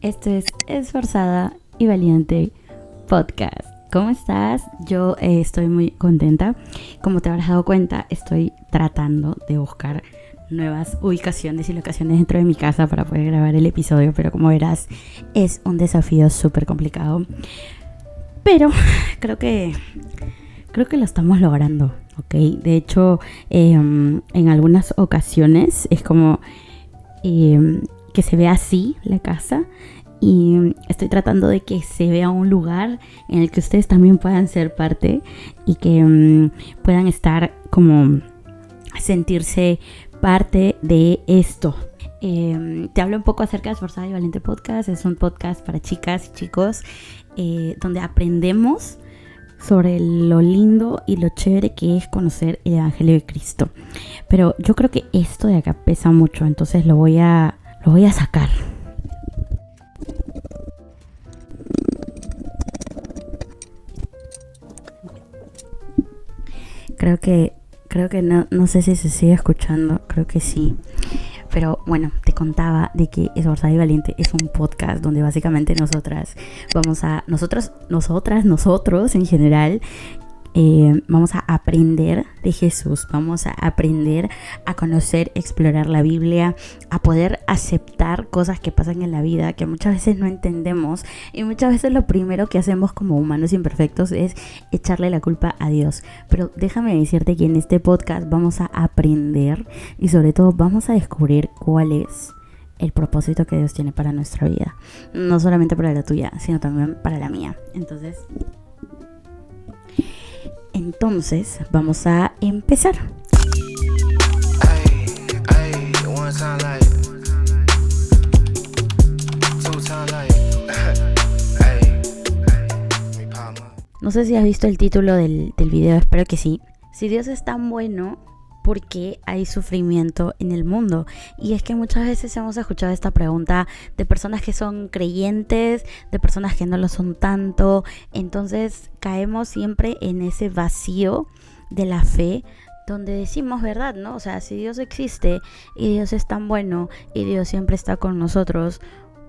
Esto es Esforzada y Valiente Podcast. ¿Cómo estás? Yo estoy muy contenta. Como te habrás dado cuenta, estoy tratando de buscar nuevas ubicaciones y locaciones dentro de mi casa para poder grabar el episodio, pero como verás, es un desafío súper complicado. Pero creo que lo estamos logrando, ¿ok? De hecho, en algunas ocasiones es como que se vea así la casa, y estoy tratando de que se vea un lugar en el que ustedes también puedan ser parte y que puedan estar como sentirse parte de esto. Te hablo un poco acerca de Esforzada y Valiente Podcast. Es un podcast para chicas y chicos donde aprendemos sobre lo lindo y lo chévere que es conocer el Evangelio de Cristo. Pero yo creo que esto de acá pesa mucho, entonces lo voy a sacar. Creo que no sé si se sigue escuchando, creo que sí. Pero bueno, te contaba de que Esforzada y Valiente es un podcast donde básicamente nosotros en general, vamos a aprender de Jesús, vamos a aprender a conocer, explorar la Biblia, a poder aceptar cosas que pasan en la vida que muchas veces no entendemos, y muchas veces lo primero que hacemos como humanos imperfectos es echarle la culpa a Dios. Pero déjame decirte que en este podcast vamos a aprender y sobre todo vamos a descubrir cuál es el propósito que Dios tiene para nuestra vida, no solamente para la tuya, sino también para la mía. Entonces vamos a empezar. No sé si has visto el título del video, espero que sí. Si Dios es tan bueno, ¿por qué hay sufrimiento en el mundo? Y es que muchas veces hemos escuchado esta pregunta de personas que son creyentes, de personas que no lo son tanto. Entonces caemos siempre en ese vacío de la fe, donde decimos verdad, ¿no? O sea, si Dios existe y Dios es tan bueno y Dios siempre está con nosotros,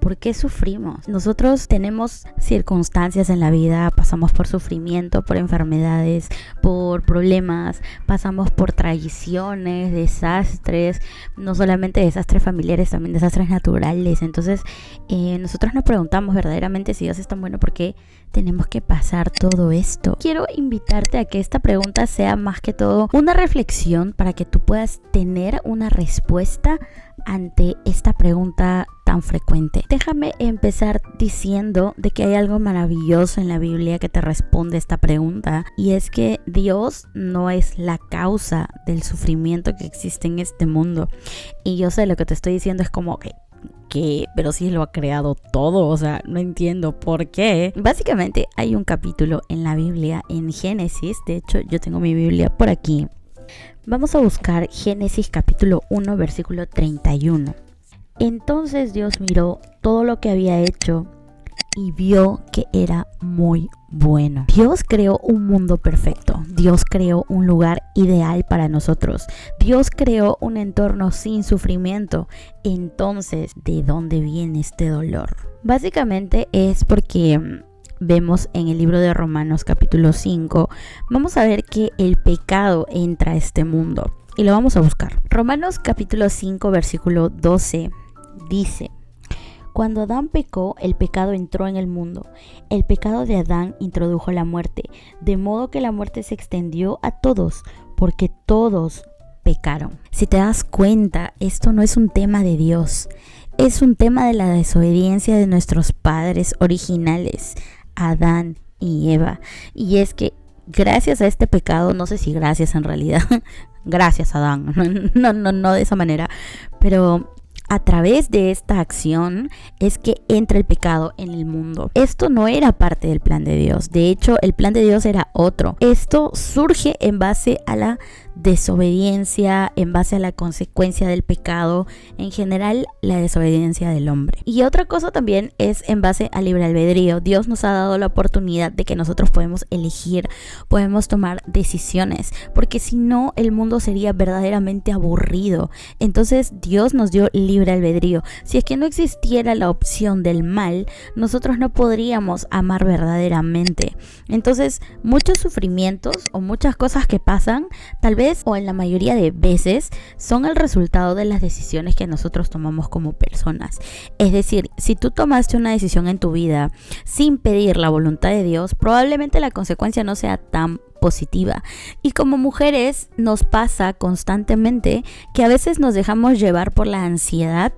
¿por qué sufrimos? Nosotros tenemos circunstancias en la vida, pasamos por sufrimiento, por enfermedades, por problemas, pasamos por traiciones, desastres, no solamente desastres familiares, también desastres naturales. Entonces, nosotros nos preguntamos verdaderamente si Dios es tan bueno, ¿por qué tenemos que pasar todo esto? Quiero invitarte a que esta pregunta sea más que todo una reflexión para que tú puedas tener una respuesta ante esta pregunta tan frecuente. Déjame empezar diciendo de que hay algo maravilloso en la Biblia que te responde esta pregunta, y es que Dios no es la causa del sufrimiento que existe en este mundo. Y yo sé, lo que te estoy diciendo es como que pero sí lo ha creado todo, o sea, no entiendo por qué. Básicamente hay un capítulo en la Biblia, en Génesis, de hecho yo tengo mi Biblia por aquí. Vamos a buscar Génesis capítulo 1, versículo 31. Entonces Dios miró todo lo que había hecho y vio que era muy bueno. Dios creó un mundo perfecto. Dios creó un lugar ideal para nosotros. Dios creó un entorno sin sufrimiento. Entonces, ¿de dónde viene este dolor? Básicamente es porque vemos en el libro de Romanos capítulo 5, vamos a ver que el pecado entra a este mundo y lo vamos a buscar. Romanos capítulo 5 versículo 12 dice: cuando Adán pecó, el pecado entró en el mundo. El pecado de Adán introdujo la muerte, de modo que la muerte se extendió a todos, porque todos pecaron. Si te das cuenta, esto no es un tema de Dios, es un tema de la desobediencia de nuestros padres originales, Adán y Eva. Y es que gracias a este pecado, no sé si gracias en realidad, gracias Adán, no de esa manera, pero a través de esta acción es que entra el pecado en el mundo. Esto no era parte del plan de Dios. De hecho, el plan de Dios era otro. Esto surge en base a la desobediencia en base a la consecuencia del pecado, en general la desobediencia del hombre. Y otra cosa también es en base al libre albedrío. Dios nos ha dado la oportunidad de que nosotros podemos elegir, podemos tomar decisiones, porque si no el mundo sería verdaderamente aburrido. Entonces Dios nos dio libre albedrío. Si es que no existiera la opción del mal, nosotros no podríamos amar verdaderamente. Entonces muchos sufrimientos o muchas cosas que pasan, tal vez o en la mayoría de veces, son el resultado de las decisiones que nosotros tomamos como personas. Es decir, si tú tomaste una decisión en tu vida sin pedir la voluntad de Dios, probablemente la consecuencia no sea tan positiva. Y como mujeres nos pasa constantemente que a veces nos dejamos llevar por la ansiedad,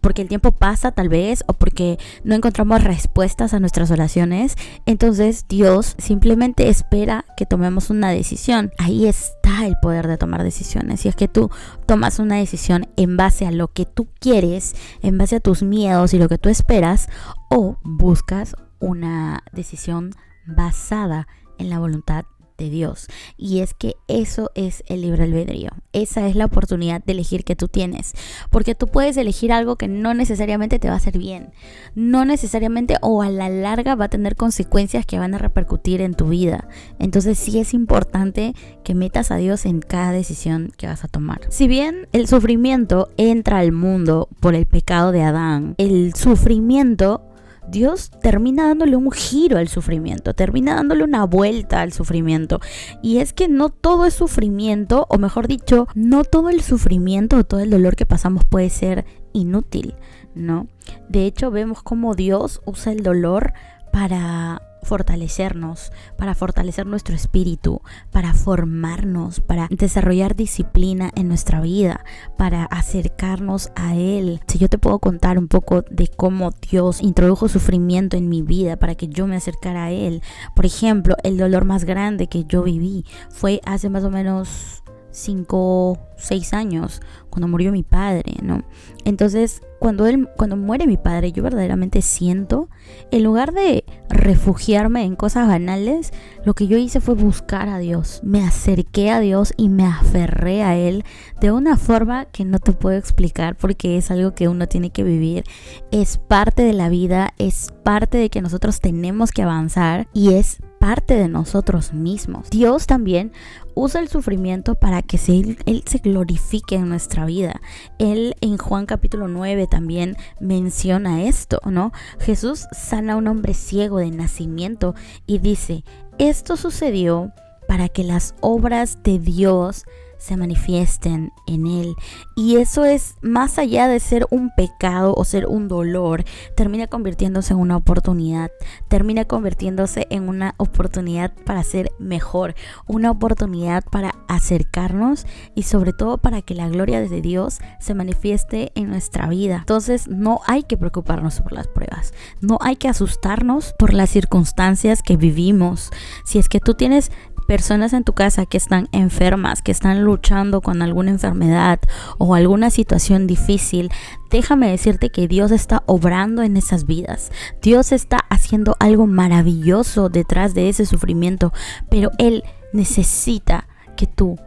porque el tiempo pasa tal vez, o porque no encontramos respuestas a nuestras oraciones. Entonces Dios simplemente espera que tomemos una decisión. Ahí está el poder de tomar decisiones. Si es que tú tomas una decisión en base a lo que tú quieres, en base a tus miedos y lo que tú esperas, o buscas una decisión basada en la voluntad de Dios. Y es que eso es el libre albedrío. Esa es la oportunidad de elegir que tú tienes, porque tú puedes elegir algo que no necesariamente te va a hacer bien, no necesariamente, o a la larga va a tener consecuencias que van a repercutir en tu vida. Entonces sí es importante que metas a Dios en cada decisión que vas a tomar. Si bien el sufrimiento entra al mundo por el pecado de Adán, el sufrimiento, Dios termina dándole un giro al sufrimiento, termina dándole una vuelta al sufrimiento. Y es que no todo es sufrimiento, o mejor dicho, no todo el sufrimiento o todo el dolor que pasamos puede ser inútil, ¿no? De hecho, vemos cómo Dios usa el dolor para fortalecernos, para fortalecer nuestro espíritu, para formarnos, para desarrollar disciplina en nuestra vida, para acercarnos a Él. Si yo te puedo contar un poco de cómo Dios introdujo sufrimiento en mi vida para que yo me acercara a Él. Por ejemplo, el dolor más grande que yo viví fue hace más o menos 5, 6 años, cuando murió mi padre, ¿no? Entonces, cuando muere mi padre, yo verdaderamente siento, en lugar de refugiarme en cosas banales, lo que yo hice fue buscar a Dios. Me acerqué a Dios y me aferré a Él de una forma que no te puedo explicar, porque es algo que uno tiene que vivir. Es parte de la vida, es parte de que nosotros tenemos que avanzar y es parte de nosotros mismos. Dios también usa el sufrimiento para que Él se glorifique en nuestra vida. Él en Juan capítulo 9 también menciona esto, ¿no? Jesús sana a un hombre ciego de nacimiento y dice: esto sucedió para que las obras de Dios se manifiesten en Él. Y eso es, más allá de ser un pecado o ser un dolor, termina convirtiéndose en una oportunidad, termina convirtiéndose en una oportunidad para ser mejor, una oportunidad para acercarnos y sobre todo para que la gloria de Dios se manifieste en nuestra vida. Entonces no hay que preocuparnos por las pruebas, no hay que asustarnos por las circunstancias que vivimos. Si es que tú tienes personas en tu casa que están enfermas, que están luchando con alguna enfermedad o alguna situación difícil, déjame decirte que Dios está obrando en esas vidas. Dios está haciendo algo maravilloso detrás de ese sufrimiento, pero Él necesita que tú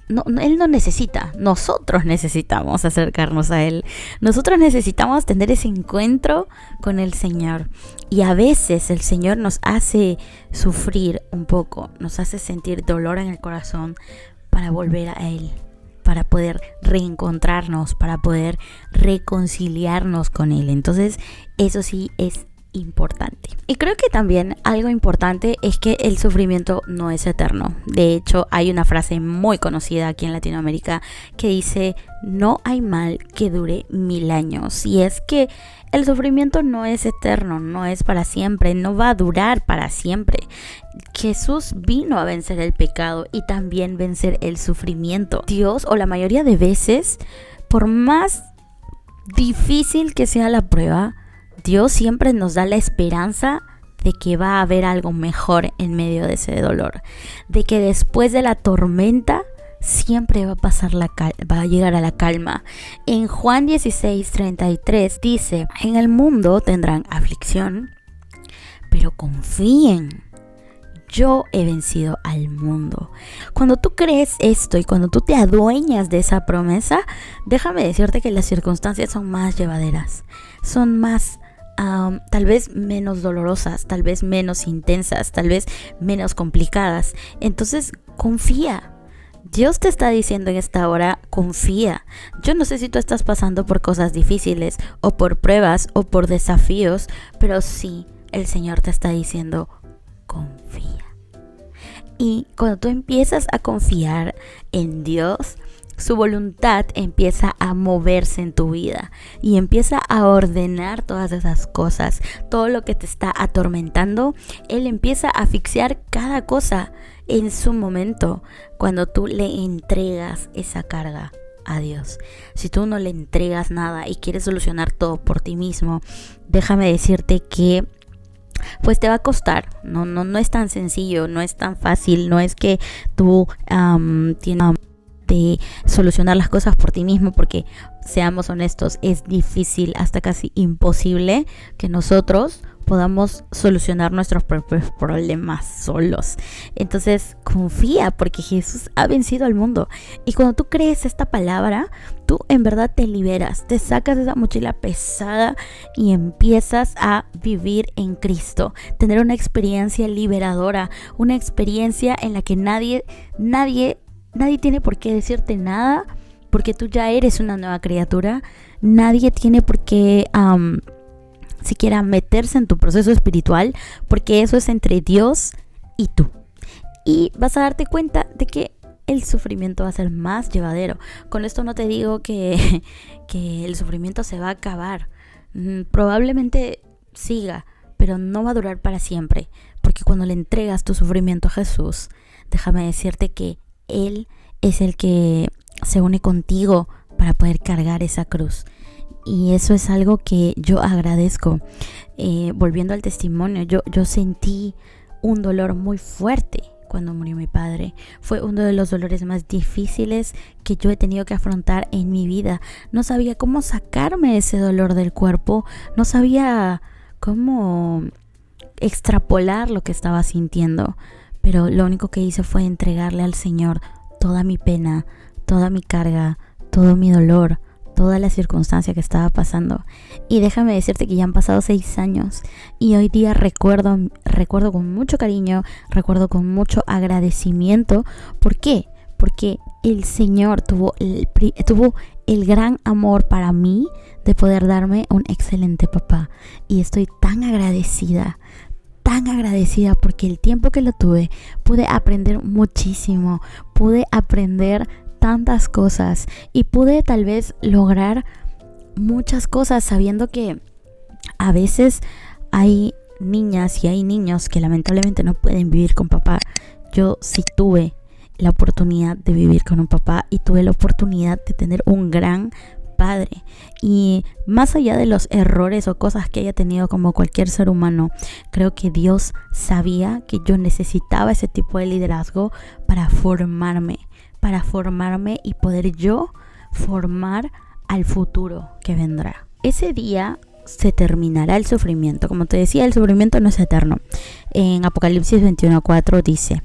Él no necesita, nosotros necesitamos acercarnos a Él. Nosotros necesitamos tener ese encuentro con el Señor. Y a veces el Señor nos hace sufrir un poco, nos hace sentir dolor en el corazón para volver a Él, para poder reencontrarnos, para poder reconciliarnos con Él. Entonces, eso sí es importante. Y creo que también algo importante es que el sufrimiento no es eterno. De hecho, hay una frase muy conocida aquí en Latinoamérica que dice: no hay mal que dure 1000 años. Y es que el sufrimiento no es eterno, no es para siempre, no va a durar para siempre. Jesús vino a vencer el pecado y también vencer el sufrimiento. Dios, o la mayoría de veces, por más difícil que sea la prueba, Dios siempre nos da la esperanza de que va a haber algo mejor en medio de ese dolor, de que después de la tormenta siempre va a pasar va a llegar a la calma. En Juan 16:33 dice: en el mundo tendrán aflicción, pero confíen, yo he vencido al mundo. Cuando tú crees esto y cuando tú te adueñas de esa promesa, déjame decirte que las circunstancias son más llevaderas, son más tal vez menos dolorosas, tal vez menos intensas, tal vez menos complicadas. Entonces confía. Dios te está diciendo en esta hora, confía. Yo no sé si tú estás pasando por cosas difíciles o por pruebas o por desafíos, pero sí, el Señor te está diciendo, confía. Y cuando tú empiezas a confiar en Dios, su voluntad empieza a moverse en tu vida y empieza a ordenar todas esas cosas. Todo lo que te está atormentando, Él empieza a asfixiar cada cosa en su momento cuando tú le entregas esa carga a Dios. Si tú no le entregas nada y quieres solucionar todo por ti mismo, déjame decirte que pues te va a costar. No es tan sencillo, no es tan fácil, no es que tú tienes de solucionar las cosas por ti mismo, porque seamos honestos, es difícil, hasta casi imposible que nosotros podamos solucionar nuestros propios problemas solos. Entonces confía, porque Jesús ha vencido al mundo. Y cuando tú crees esta palabra, tú en verdad te liberas, te sacas de esa mochila pesada y empiezas a vivir en Cristo, tener una experiencia liberadora, una experiencia en la que nadie tiene por qué decirte nada, porque tú ya eres una nueva criatura. Nadie tiene por qué siquiera meterse en tu proceso espiritual, porque eso es entre Dios y tú. Y vas a darte cuenta de que el sufrimiento va a ser más llevadero. Con esto no te digo que el sufrimiento se va a acabar. Probablemente siga, pero no va a durar para siempre, porque cuando le entregas tu sufrimiento a Jesús, déjame decirte que Él es el que se une contigo para poder cargar esa cruz. Y eso es algo que yo agradezco. Volviendo al testimonio, yo sentí un dolor muy fuerte cuando murió mi padre. Fue uno de los dolores más difíciles que yo he tenido que afrontar en mi vida. No sabía cómo sacarme ese dolor del cuerpo. No sabía cómo extrapolar lo que estaba sintiendo. Pero lo único que hice fue entregarle al Señor toda mi pena, toda mi carga, todo mi dolor, toda la circunstancia que estaba pasando. Y déjame decirte que ya han pasado 6 años y hoy día recuerdo con mucho cariño, recuerdo con mucho agradecimiento. ¿Por qué? Porque el Señor tuvo el gran amor para mí de poder darme un excelente papá. Y estoy tan agradecida porque el tiempo que lo tuve pude aprender muchísimo, pude aprender tantas cosas y pude tal vez lograr muchas cosas, sabiendo que a veces hay niñas y hay niños que lamentablemente no pueden vivir con papá. Yo sí tuve la oportunidad de vivir con un papá y tuve la oportunidad de tener un gran padre, y más allá de los errores o cosas que haya tenido como cualquier ser humano, creo que Dios sabía que yo necesitaba ese tipo de liderazgo para formarme y poder yo formar al futuro que vendrá. Ese día se terminará el sufrimiento. Como te decía, el sufrimiento no es eterno. En Apocalipsis 21:4 dice: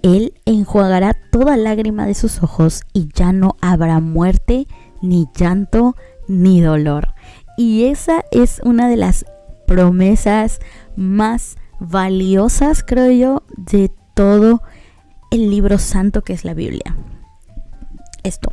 Él enjuagará toda lágrima de sus ojos y ya no habrá muerte, ni llanto, ni dolor. Y esa es una de las promesas más valiosas, creo yo, de todo el libro santo que es la Biblia. Esto: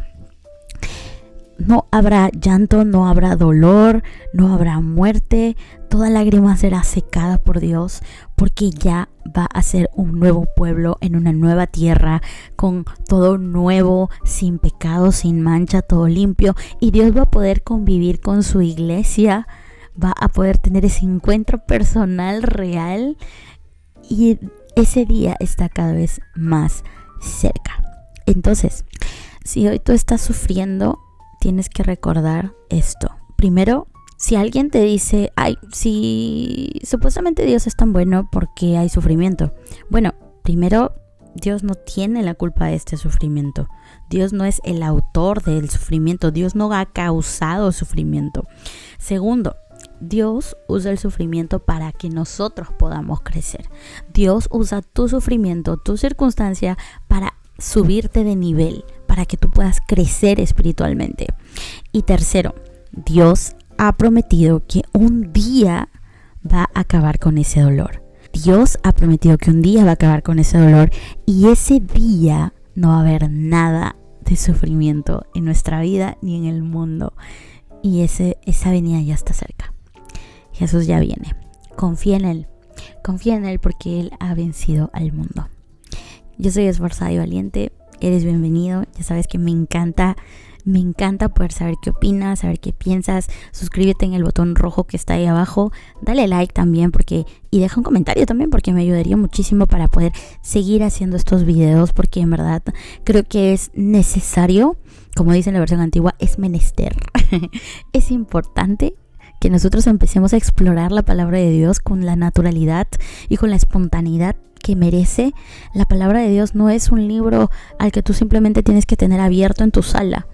no habrá llanto, no habrá dolor, no habrá muerte. Toda lágrima será secada por Dios, porque ya va a ser un nuevo pueblo en una nueva tierra, con todo nuevo, sin pecado, sin mancha, todo limpio. Y Dios va a poder convivir con su iglesia, va a poder tener ese encuentro personal real, y ese día está cada vez más cerca. Entonces, si hoy tú estás sufriendo, tienes que recordar esto. Primero, si alguien te dice: ay, si supuestamente Dios es tan bueno, ¿por qué hay sufrimiento? Bueno, primero, Dios no tiene la culpa de este sufrimiento. Dios no es el autor del sufrimiento. Dios no ha causado sufrimiento. Segundo, Dios usa el sufrimiento para que nosotros podamos crecer. Dios usa tu sufrimiento, tu circunstancia para subirte de nivel, para que tú puedas crecer espiritualmente. Y tercero, Dios ha prometido que un día va a acabar con ese dolor. Dios ha prometido que un día va a acabar con ese dolor y ese día no va a haber nada de sufrimiento en nuestra vida ni en el mundo. Y esa venida ya está cerca. Jesús ya viene. Confía en Él porque Él ha vencido al mundo. Yo soy esforzada y valiente. Eres bienvenido. Ya sabes que me encanta poder saber qué opinas, saber qué piensas. Suscríbete en el botón rojo que está ahí abajo. Dale like también y deja un comentario también porque me ayudaría muchísimo para poder seguir haciendo estos videos, porque en verdad creo que es necesario, como dice en la versión antigua, es menester. Es importante que nosotros empecemos a explorar la palabra de Dios con la naturalidad y con la espontaneidad que merece. La palabra de Dios no es un libro al que tú simplemente tienes que tener abierto en tu sala,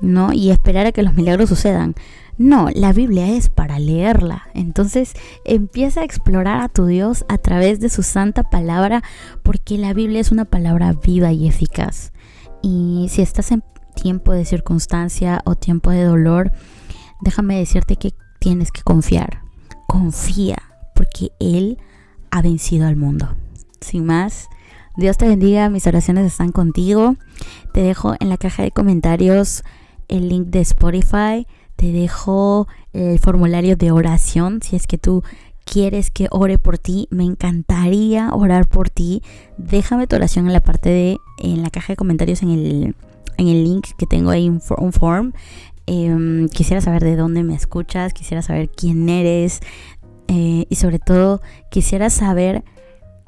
¿no? Y esperar a que los milagros sucedan. No, la Biblia es para leerla. Entonces empieza a explorar a tu Dios a través de su santa palabra, porque la Biblia es una palabra viva y eficaz. Y si estás en tiempo de circunstancia o tiempo de dolor, déjame decirte que tienes que confiar. Confía, porque Él ha vencido al mundo. Sin más, Dios te bendiga, mis oraciones están contigo. Te dejo en la caja de comentarios el link de Spotify. Te dejo el formulario de oración si es que tú quieres que ore por ti. Me encantaría orar por ti. Déjame tu oración en la caja de comentarios en el link que tengo ahí, un form. Quisiera saber de dónde me escuchas, quisiera saber quién eres, y sobre todo quisiera saber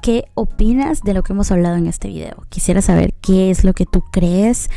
qué opinas de lo que hemos hablado en este video. Quisiera saber qué es lo que tú crees,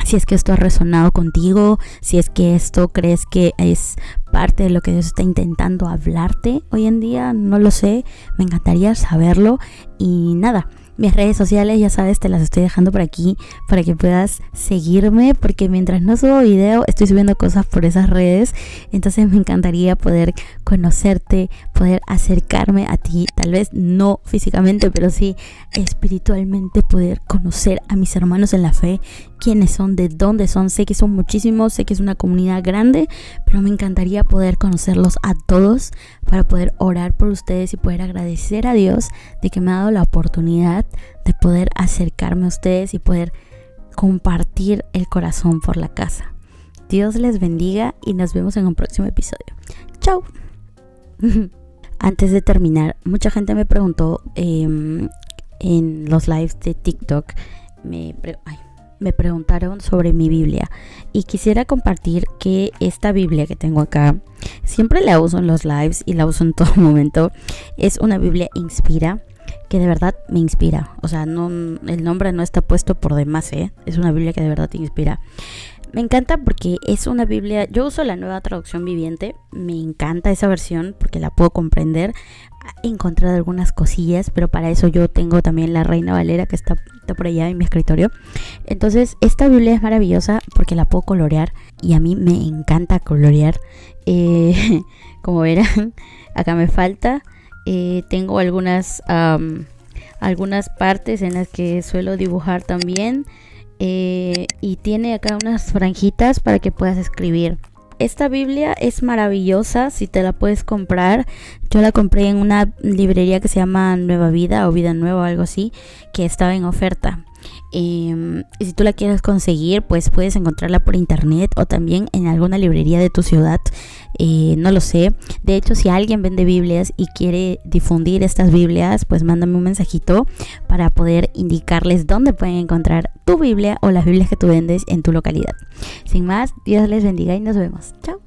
si es que esto ha resonado contigo, si es que esto crees que es parte de lo que Dios está intentando hablarte hoy en día. No lo sé, me encantaría saberlo. Y nada, mis redes sociales, ya sabes, te las estoy dejando por aquí para que puedas seguirme, porque mientras no subo video estoy subiendo cosas por esas redes. Entonces me encantaría poder conocerte, poder acercarme a ti, tal vez no físicamente, pero sí espiritualmente, poder conocer a mis hermanos en la fe, quiénes son, de dónde son. Sé que son muchísimos, sé que es una comunidad grande, pero me encantaría poder conocerlos a todos para poder orar por ustedes y poder agradecer a Dios de que me ha dado la oportunidad de poder acercarme a ustedes y poder compartir el corazón por la casa. Dios les bendiga y nos vemos en un próximo episodio. ¡Chao! Antes de terminar, mucha gente me preguntó en los lives de TikTok, me preguntaron sobre mi Biblia, y quisiera compartir que esta Biblia que tengo acá, siempre la uso en los lives y la uso en todo momento. Es una Biblia Inspira, que de verdad me inspira. O sea, no, el nombre no está puesto por demás, es una Biblia que de verdad te inspira. Me encanta porque es una Biblia. Yo uso la Nueva Traducción Viviente. Me encanta esa versión porque la puedo comprender. He encontrado algunas cosillas, pero para eso yo tengo también la Reina Valera, que está por allá en mi escritorio. Entonces esta Biblia es maravillosa porque la puedo colorear, y a mí me encanta colorear. Como verán, acá me falta. Tengo algunas partes en las que suelo dibujar también. Y tiene acá unas franjitas para que puedas escribir. Esta Biblia es maravillosa si te la puedes comprar. Yo la compré en una librería que se llama Nueva Vida o Vida Nueva o algo así, que estaba en oferta. Y si tú la quieres conseguir, pues puedes encontrarla por internet o también en alguna librería de tu ciudad. No lo sé. De hecho, si alguien vende Biblias y quiere difundir estas Biblias, pues mándame un mensajito para poder indicarles dónde pueden encontrar tu Biblia o las Biblias que tú vendes en tu localidad. Sin más, Dios les bendiga y nos vemos. Chao.